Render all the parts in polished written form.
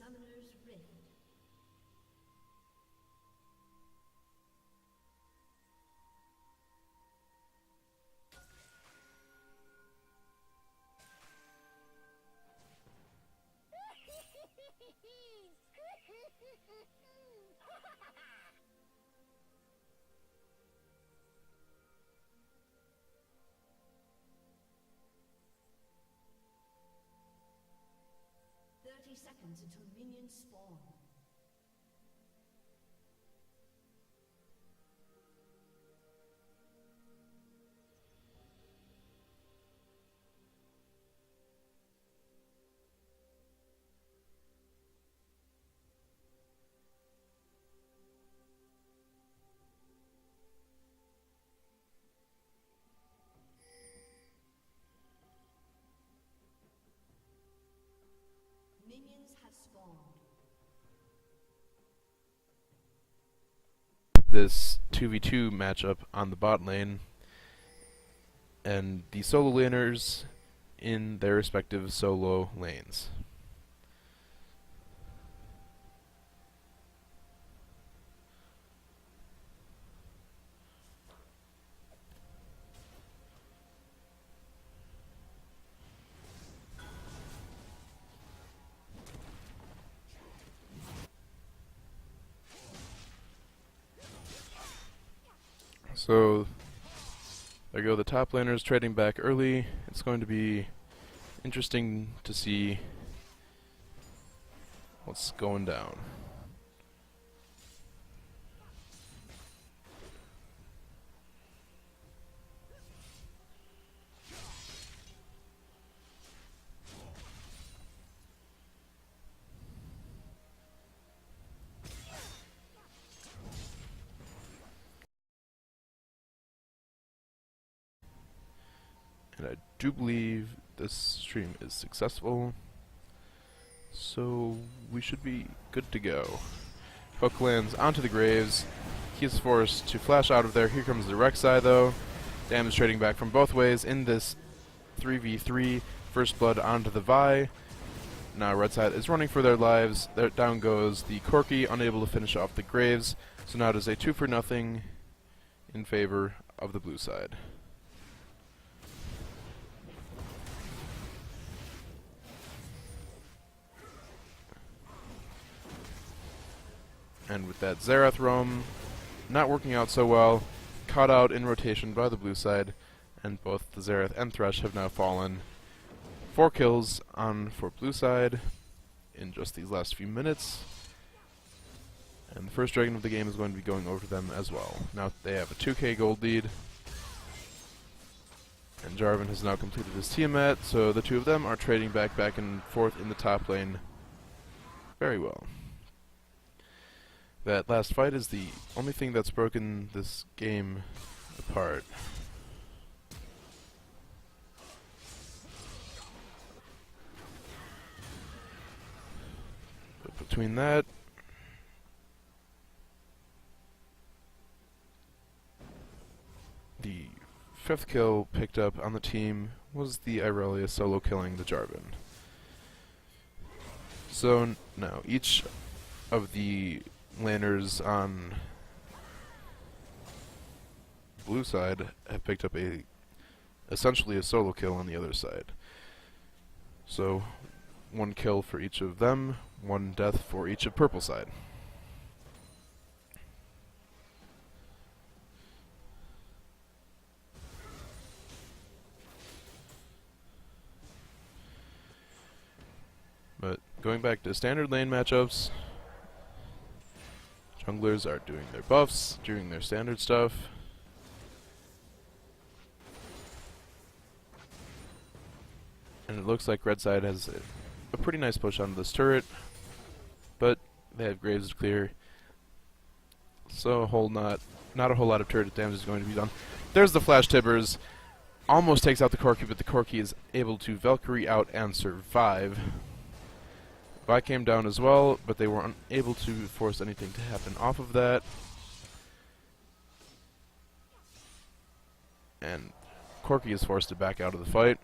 Summoner's Rift. Seconds until minions spawn. Minions have spawned. This 2v2 matchup on the bot lane, and the solo laners in their respective solo lanes. So there go the top laners trading back early. It's going to be interesting to see what's going down. And I do believe this stream is successful, so we should be good to go. Hook lands onto the Graves. He is forced to flash out of there. Here comes the Rek'Sai though. Damage trading back from both ways in this 3v3. First blood onto the Vi. Now red side is running for their lives. There down goes the Corki, unable to finish off the Graves. So now it is a 2-for-0 in favor of the blue side. And with that Xerath roam not working out so well, caught out in rotation by the blue side, and both the Xerath and Thresh have now fallen. 4 kills on for blue side in just these last few minutes. And the first dragon of the game is going to be going over to them as well. Now they have a 2k gold lead. And Jarvan has now completed his Tiamat, so the two of them are trading back and forth in the top lane very well. That last fight is the only thing that's broken this game apart. But between that, the 5th kill picked up on the team was the Irelia solo killing the Jarvan. So now each of the laners on blue side have picked up essentially a solo kill on the other side. So 1 kill for each of them, 1 death for each of purple side. But going back to standard lane matchups, junglers are doing their buffs, doing their standard stuff. And it looks like red side has a pretty nice push onto this turret, but they have Graves to clear, so not a whole lot of turret damage is going to be done. There's the flash tibbers, almost takes out the Corki, but the Corki is able to Valkyrie out and survive. Vi came down as well, but they were unable to force anything to happen off of that. And Corki is forced to back out of the fight.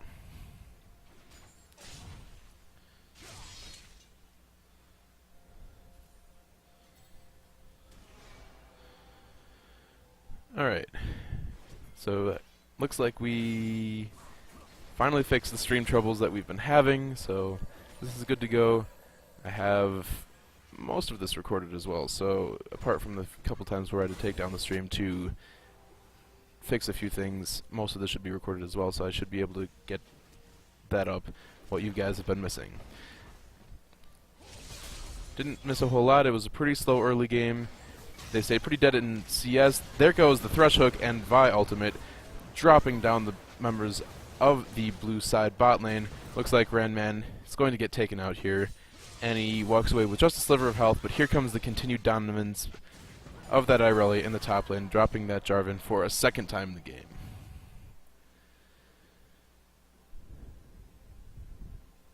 Alright. So, looks like we finally fixed the stream troubles that we've been having, so this is good to go. I have most of this recorded as well, so apart from the couple times where I had to take down the stream to fix a few things, most of this should be recorded as well, so I should be able to get that up, what you guys have been missing. Didn't miss a whole lot. It was a pretty slow early game. They stayed pretty dead in CS. There goes the Thresh Hook and Vi ultimate, dropping down the members of the blue side bot lane. Looks like Randman is going to get taken out here, and he walks away with just a sliver of health, but here comes the continued dominance of that Irelia in the top lane, dropping that Jarvan for a second time in the game.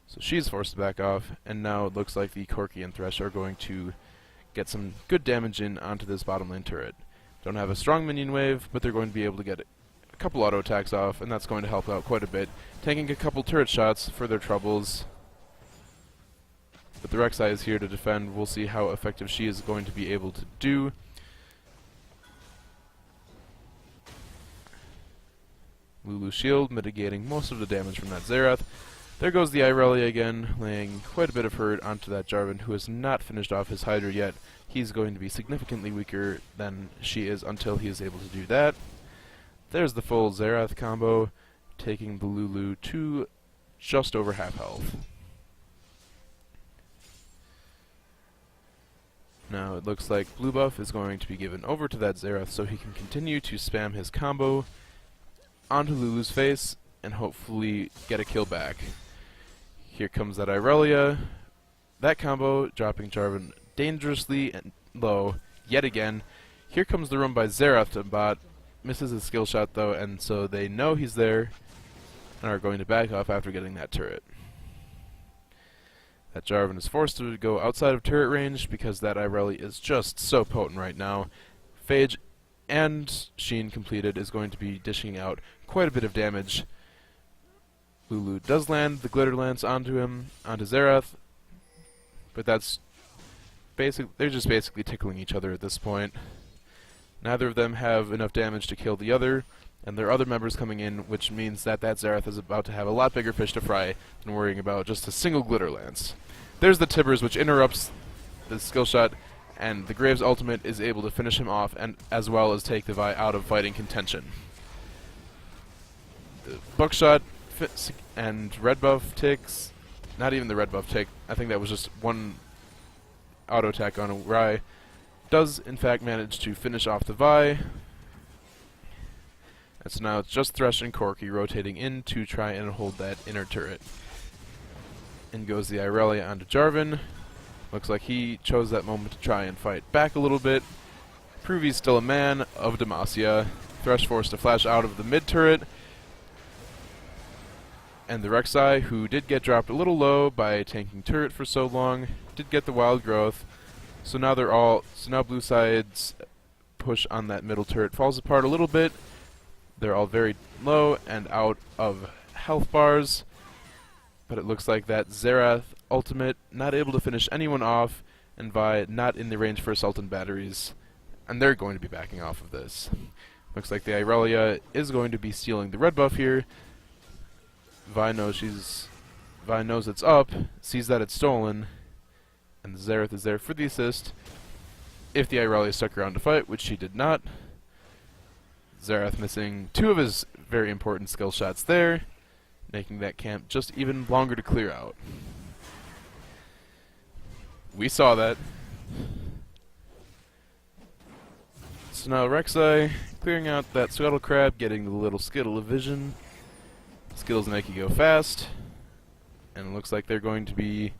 So she's forced to back off, and now it looks like the Corki and Thresh are going to get some good damage in onto this bottom lane turret. Don't have a strong minion wave, but they're going to be able to get a couple auto attacks off, and that's going to help out quite a bit, taking a couple turret shots for their troubles. But the Rek'Sai is here to defend. We'll see how effective she is going to be able to do. Lulu shield mitigating most of the damage from that Xerath. There goes the Irelia again, laying quite a bit of hurt onto that Jarvan, who has not finished off his Hydra yet. He's going to be significantly weaker than she is until he is able to do that. There's the full Xerath combo, taking the Lulu to just over half health. Now it looks like blue buff is going to be given over to that Xerath so he can continue to spam his combo onto Lulu's face and hopefully get a kill back. Here comes that Irelia. That combo dropping Jarvan dangerously and low yet again. Here comes the roam by Xerath to bot. Misses his skill shot though, and so they know he's there and are going to back off after getting that turret. That Jarvan is forced to go outside of turret range because that Irelia is just so potent right now. Phage and Sheen completed is going to be dishing out quite a bit of damage. Lulu does land the Glitter Lance onto him, onto Xerath, but that's they're just basically tickling each other at this point. Neither of them have enough damage to kill the other, and there are other members coming in, which means that that Xerath is about to have a lot bigger fish to fry than worrying about just a single Glitter Lance. There's the Tibbers, which interrupts the skill shot, and the Graves ultimate is able to finish him off, and as well as take the Vi out of fighting contention. The Buckshot and red buff ticks, not even the red buff tick, I think that was just one auto attack on a Rai, does in fact manage to finish off the Vi. And so now it's just Thresh and Corki rotating in to try and hold that inner turret. In goes the Irelia onto Jarvan. Looks like he chose that moment to try and fight back a little bit. Prove he's still a man of Demacia. Thresh forced to flash out of the mid turret. And the Rek'Sai, who did get dropped a little low by tanking turret for so long, did get the wild growth. So now now blue side's push on that middle turret falls apart a little bit. They're all very low and out of health bars. But it looks like that Xerath ultimate not able to finish anyone off, and Vi not in the range for Assault and batteries. And they're going to be backing off of this. Looks like the Irelia is going to be stealing the red buff here. Vi knows it's up, sees that it's stolen, and the Xerath is there for the assist. If the Irelia stuck around to fight, which she did not. Xerath missing two of his very important skill shots there, making that camp just even longer to clear out. We saw that. So now Rek'Sai clearing out that Scuttle Crab, getting the little Skittle of Vision. Skittles make you go fast, and it looks like they're going to be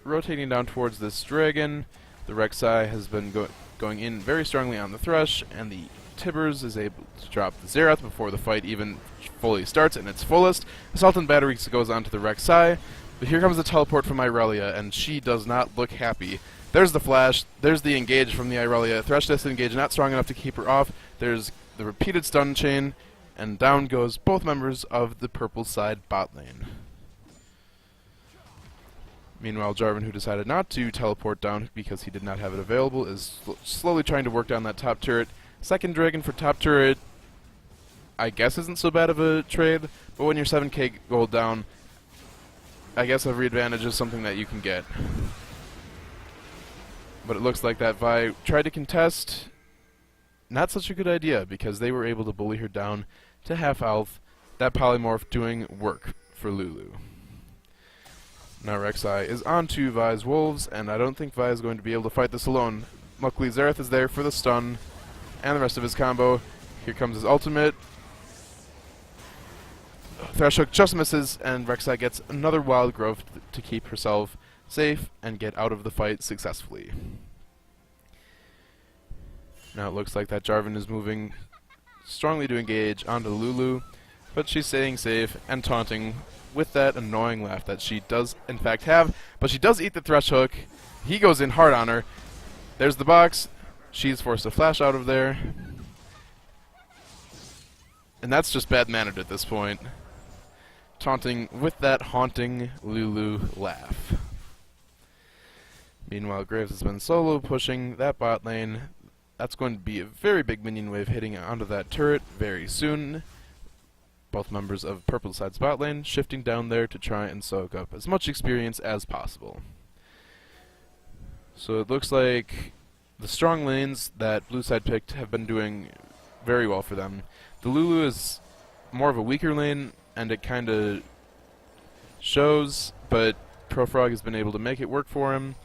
rotating down towards this dragon. The Rek'Sai has been going in very strongly on the Thresh, and the Tibbers is able to drop the Xerath before the fight even fully starts in its fullest. Assault and Battery goes on to the Rek'Sai, but here comes the teleport from Irelia, and she does not look happy. There's the flash, there's the engage from the Irelia. Thresh disengage, not strong enough to keep her off. There's the repeated stun chain, and down goes both members of the purple side bot lane. Meanwhile, Jarvan, who decided not to teleport down because he did not have it available, is slowly trying to work down that top turret. Second dragon for top turret, I guess isn't so bad of a trade, but when you're 7k gold down, I guess every advantage is something that you can get. But it looks like that Vi tried to contest. Not such a good idea, because they were able to bully her down to half health. That polymorph doing work for Lulu. Now Rek'Sai is on to Vi's Wolves, and I don't think Vi is going to be able to fight this alone. Luckily Xerath is there for the stun, and the rest of his combo. Here comes his ultimate. Thresh Hook just misses, and Rek'Sai gets another wild growth to keep herself safe and get out of the fight successfully. Now it looks like that Jarvan is moving strongly to engage onto Lulu, but she's staying safe and taunting with that annoying laugh that she does in fact have, but she does eat the Thresh Hook. He goes in hard on her. There's the box. She's forced to flash out of there. And that's just bad-mannered at this point. Taunting with that haunting Lulu laugh. Meanwhile, Graves has been solo pushing that bot lane. That's going to be a very big minion wave hitting onto that turret very soon. Both members of Purple Side's bot lane shifting down there to try and soak up as much experience as possible. So it looks like the strong lanes that Blue Side picked have been doing very well for them. The Lulu is more of a weaker lane, and it kind of shows, but ProFrog has been able to make it work for him,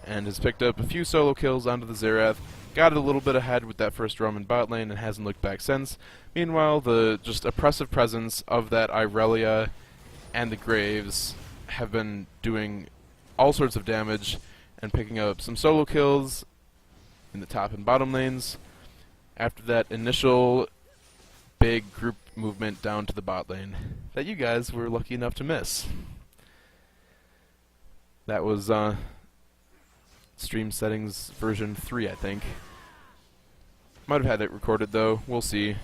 and has picked up a few solo kills onto the Xerath, got it a little bit ahead with that first roam in bot lane, and hasn't looked back since. Meanwhile, the just oppressive presence of that Irelia and the Graves have been doing all sorts of damage, and picking up some solo kills in the top and bottom lanes after that initial big group movement down to the bot lane that you guys were lucky enough to miss. That was stream settings version 3, I think. Might have had it recorded though, we'll see.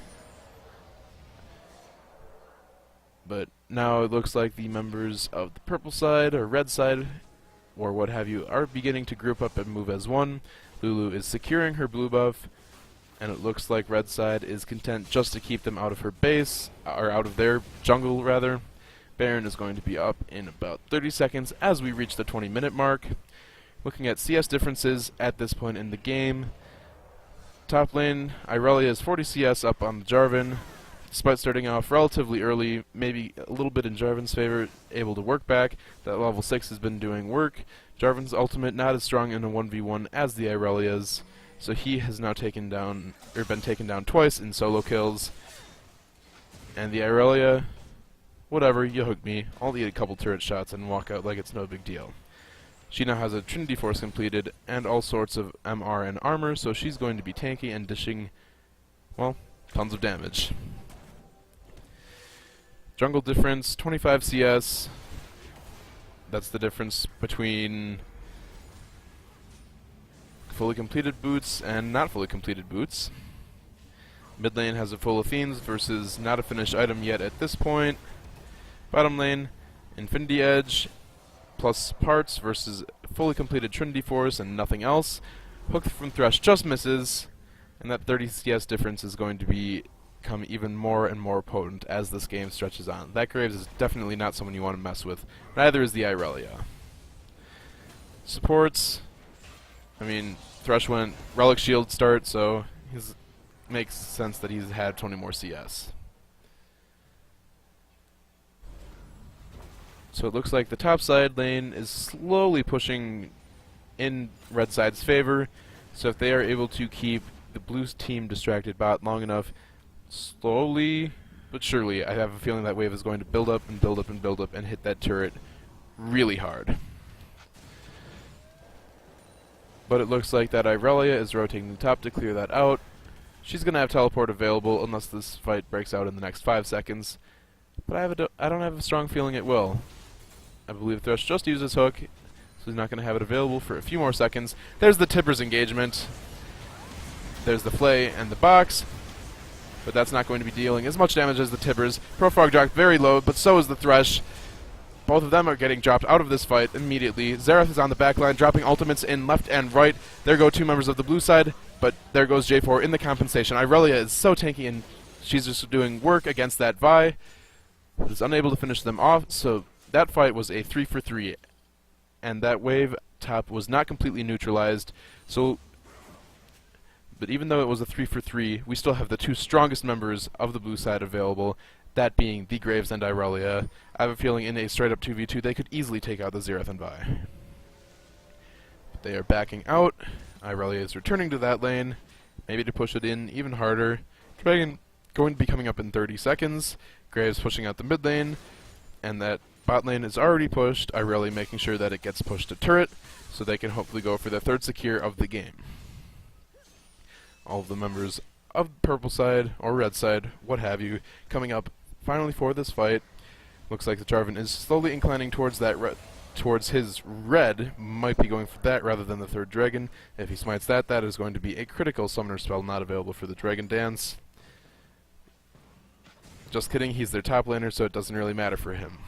But now it looks like the members of the purple side or red side or what have you are beginning to group up and move as one. Lulu is securing her blue buff, and it looks like red side is content just to keep them out of her base, or out of their jungle rather. Baron is going to be up in about 30 seconds as we reach the 20-minute mark. Looking at CS differences at this point in the game, top lane, Irelia is 40 CS up on the Jarvan. Despite starting off relatively early, maybe a little bit in Jarvan's favor, able to work back. That level 6 has been doing work. Jarvan's ultimate not as strong in a 1v1 as the Irelia's, so he has now taken down, or been taken down twice in solo kills. And the Irelia, whatever, you hooked me. I'll eat a couple turret shots and walk out like it's no big deal. She now has a Trinity Force completed and all sorts of MR and armor, so she's going to be tanky and dishing, well, tons of damage. Jungle difference, 25 CS. That's the difference between fully completed boots and not fully completed boots. Mid lane has a full of Fiends versus not a finished item yet at this point. Bottom lane, Infinity Edge plus parts versus fully completed Trinity Force and nothing else. Hook from Thresh just misses, and that 30 CS difference is going to become even more and more potent as this game stretches on. That Graves is definitely not someone you want to mess with. Neither is the Irelia. Supports, I mean, Thresh went Relic Shield start, so it makes sense that he's had 20 more CS. So it looks like the top side lane is slowly pushing in red side's favor, so if they are able to keep the blue team distracted bot long enough, slowly but surely, I have a feeling that wave is going to build up and build up and build up and hit that turret really hard. But it looks like that Irelia is rotating the top to clear that out. She's going to have teleport available unless this fight breaks out in the next 5 seconds. But I don't have a strong feeling it will. I believe Thresh just used his hook, so he's not going to have it available for a few more seconds. There's the Tibbers engagement. There's the Flay and the box. But that's not going to be dealing as much damage as the Tibbers. ProFrog dropped very low, but so is the Thresh. both of them are getting dropped out of this fight immediately. Xerath is on the back line, dropping ultimates in left and right. There go two members of the blue side, but there goes J4 in the compensation. Irelia is so tanky, and she's just doing work against that Vi. Is unable to finish them off, so that fight was a 3-for-3. And that wave top was not completely neutralized, so... But even though it was a 3-for-3, we still have the two strongest members of the blue side available, that being the Graves and Irelia. I have a feeling in a straight-up 2v2 they could easily take out the Xerath and Vi. But they are backing out. Irelia is returning to that lane, maybe to push it in even harder. Dragon going to be coming up in 30 seconds. Graves pushing out the mid lane, and that bot lane is already pushed. Irelia making sure that it gets pushed to turret, so they can hopefully go for their third secure of the game. All of the members of purple side, or red side, what have you, coming up finally for this fight. Looks like the Jarvan is slowly inclining towards that towards his red, might be going for that rather than the third dragon. If he smites that, that is going to be a critical summoner spell not available for the Dragon Dance. Just kidding, he's their top laner, so it doesn't really matter for him.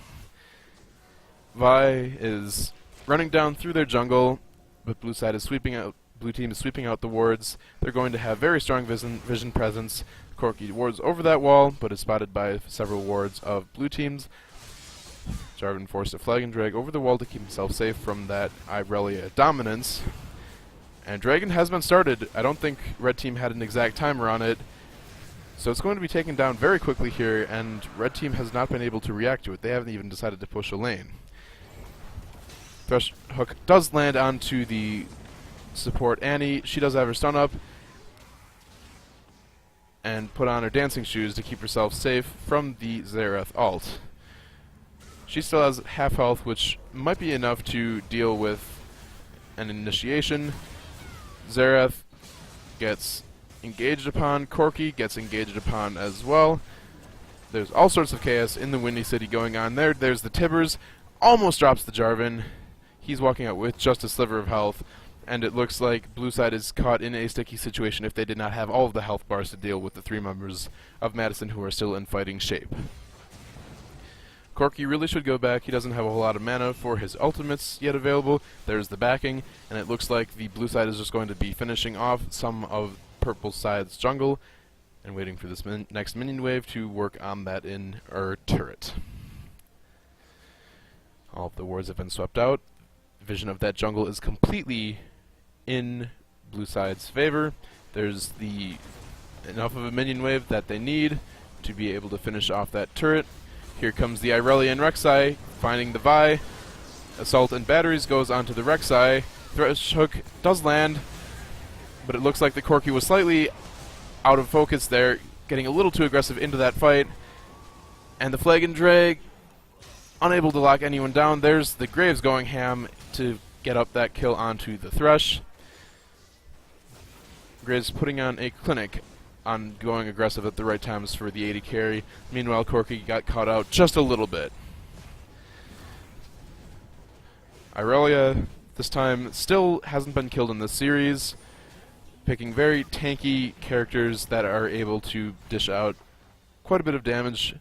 Vi is running down through their jungle, but blue side is sweeping out. Blue team is sweeping out the wards. They're going to have very strong vision presence. OakieD wards over that wall, but is spotted by several wards of blue teams. Jarvan forced to flag and drag over the wall to keep himself safe from that Irelia dominance. And Dragon has been started. I don't think red team had an exact timer on it. So it's going to be taken down very quickly here, and red team has not been able to react to it. They haven't even decided to push a lane. Thresh hook does land onto the support Annie. She does have her stun up and put on her dancing shoes to keep herself safe from the Xerath ult. She still has half health, which might be enough to deal with an initiation. Xerath gets engaged upon. Corki gets engaged upon as well. There's all sorts of chaos in the Windy City going on there. There's the Tibbers. Almost drops the Jarvan. He's walking out with just a sliver of health. And it looks like blue side is caught in a sticky situation if they did not have all of the health bars to deal with the three members of Madison who are still in fighting shape. Corki really should go back. He doesn't have a whole lot of mana for his ultimates yet available. There's the backing, and it looks like the blue side is just going to be finishing off some of purple side's jungle and waiting for this next minion wave to work on that turret. All of the wards have been swept out. Vision of that jungle is completely in blue side's favor. There's enough of a minion wave that they need to be able to finish off that turret. Here comes the Irelia and Rek'Sai finding the Vi. Assault and batteries goes onto the Rek'Sai. Thresh hook does land, but it looks like the Corki was slightly out of focus there, getting a little too aggressive into that fight. And the flag and drag, unable to lock anyone down. There's the Graves going ham to get up that kill onto the Thresh. Graves putting on a clinic on going aggressive at the right times for the AD carry. Meanwhile, Corki got caught out just a little bit. Irelia, this time, still hasn't been killed in this series, picking very tanky characters that are able to dish out quite a bit of damage.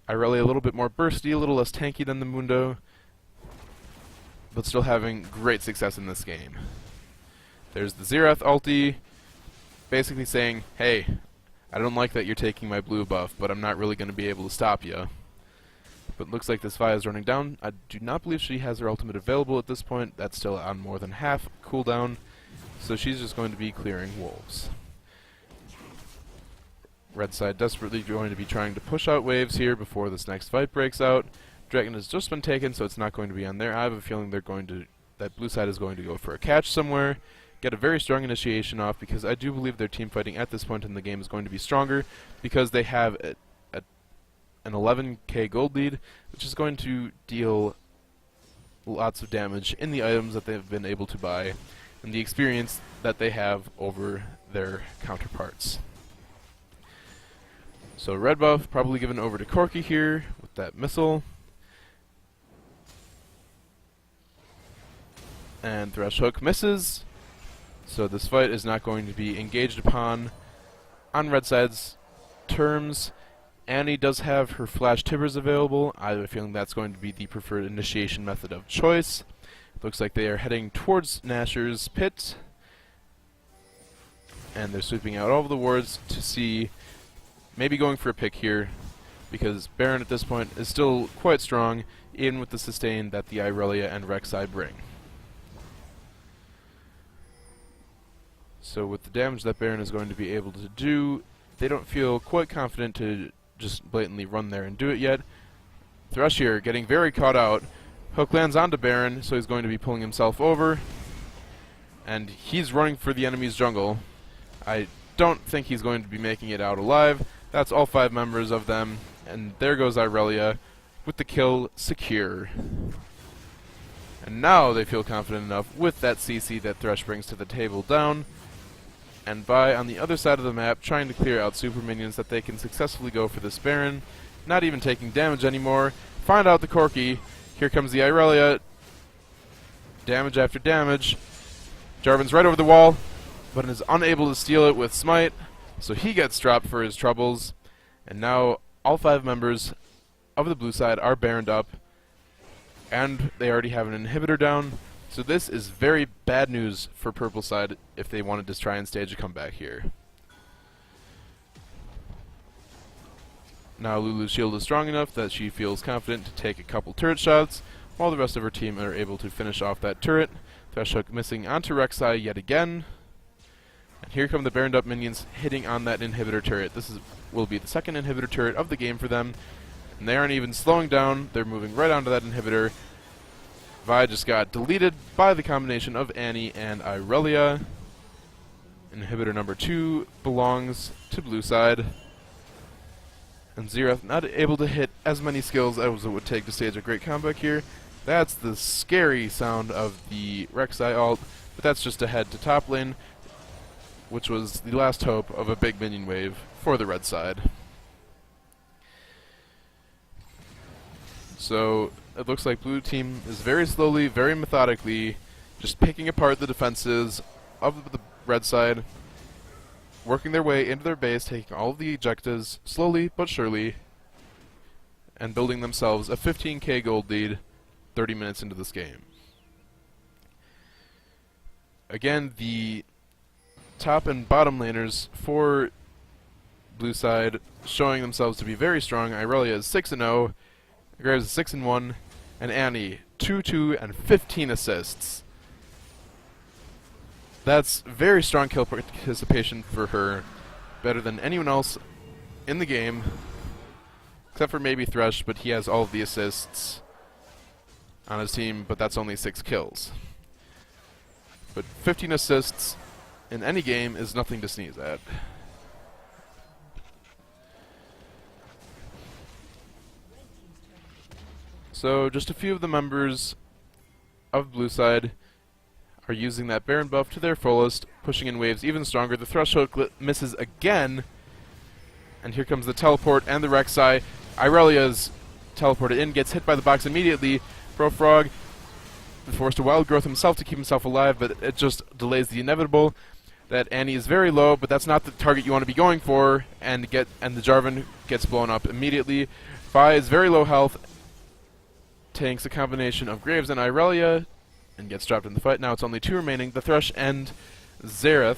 Irelia a little bit more bursty, a little less tanky than the Mundo, but still having great success in this game. There's the Xerath ulti, basically saying, hey, I don't like that you're taking my blue buff, but I'm not really going to be able to stop you. But looks like this Vi is running down. I do not believe she has her ultimate available at this point. That's still on more than half cooldown, so she's just going to be clearing wolves. Red side desperately going to be trying to push out waves here before this next fight breaks out. Dragon has just been taken, so it's not going to be on there. I have a feeling that blue side is going to go for a catch somewhere, get a very strong initiation off, because I do believe their team fighting at this point in the game is going to be stronger, because they have an 11k gold lead, which is going to deal lots of damage in the items that they've been able to buy, and the experience that they have over their counterparts. So red buff probably given over to Corki here with that missile. And Thresh hook misses. So this fight is not going to be engaged upon on red side's terms. Annie does have her flash tibbers available. I have a feeling that's going to be the preferred initiation method of choice. Looks like they are heading towards Nasher's pit, and they're sweeping out all of the wards to see, maybe going for a pick here, because Baron at this point is still quite strong, even with the sustain that the Irelia and Rek'Sai bring. So with the damage that Baron is going to be able to do, they don't feel quite confident to just blatantly run there and do it yet. Thresh here getting very caught out. Hook lands onto Baron, so he's going to be pulling himself over, and he's running for the enemy's jungle. I don't think he's going to be making it out alive. That's all 5 members of them, and there goes Irelia with the kill secure. And now they feel confident enough with that CC that Thresh brings to the table down, and by on the other side of the map trying to clear out super minions that they can successfully go for this Baron, not even taking damage anymore. Find out the Corki. Here comes the Irelia. Damage after damage. Jarvan's right over the wall, but is unable to steal it with Smite, so he gets dropped for his troubles. And now all 5 members of the blue side are Baroned up, and they already have an inhibitor down. So this is very bad news for purple side if they wanted to try and stage a comeback here. Now Lulu's shield is strong enough that she feels confident to take a couple turret shots, while the rest of her team are able to finish off that turret. Threshook missing onto Rek'Sai yet again. And here come the Baroned up minions hitting on that inhibitor turret. This will be the second inhibitor turret of the game for them. And they aren't even slowing down, they're moving right onto that inhibitor. Vi just got deleted by the combination of Annie and Irelia. Inhibitor number 2 belongs to blue side. And Xerath not able to hit as many skills as it would take to stage a great comeback here. That's the scary sound of the Rek'Sai ult, but that's just ahead to top lane, which was the last hope of a big minion wave for the red side. So it looks like blue team is very slowly, very methodically, just picking apart the defenses of the red side, working their way into their base, taking all of the objectives slowly but surely, and building themselves a 15k gold lead 30 minutes into this game. Again, the top and bottom laners for blue side showing themselves to be very strong. Irelia is 6-0, Graves is 6-1, and Annie 2-2 and 15 assists. That's very strong kill participation for her, better than anyone else in the game, except for maybe Thresh, but he has all of the assists on his team, but that's only 6 kills. But 15 assists in any game is nothing to sneeze at. So just a few of the members of blue side are using that Baron buff to their fullest, pushing in waves even stronger. The Threshold misses again, and here comes the teleport and the Rek'Sai. Irelia's teleported in, gets hit by the box immediately. ProFrog forced a wild growth himself to keep himself alive, but it just delays the inevitable. That Annie is very low, but that's not the target you want to be going for, and the Jarvan gets blown up immediately. Vi is very low health, tanks a combination of Graves and Irelia, and gets dropped in the fight. Now it's only 2 remaining, the Thresh and Xerath.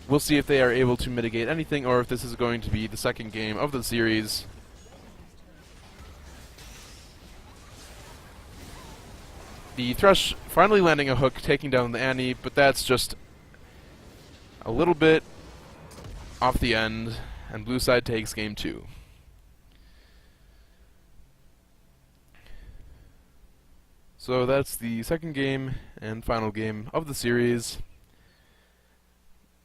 We'll see if they are able to mitigate anything, or if this is going to be the second game of the series. The Thresh finally landing a hook, taking down the Annie, but that's just a little bit off the end, and blue side takes game 2. So that's the second game and final game of the series.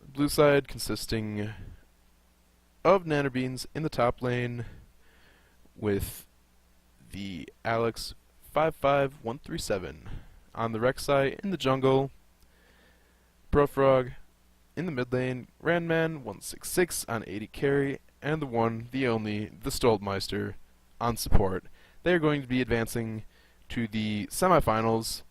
Blue side consisting of NannerBeans in the top lane with the Alex 55137 on the Rek'Sai in the jungle, ProFrog in the mid lane, Randman 166 on AD carry, and the one, the only, the Stoltmeister on support. They are going to be advancing to the semifinals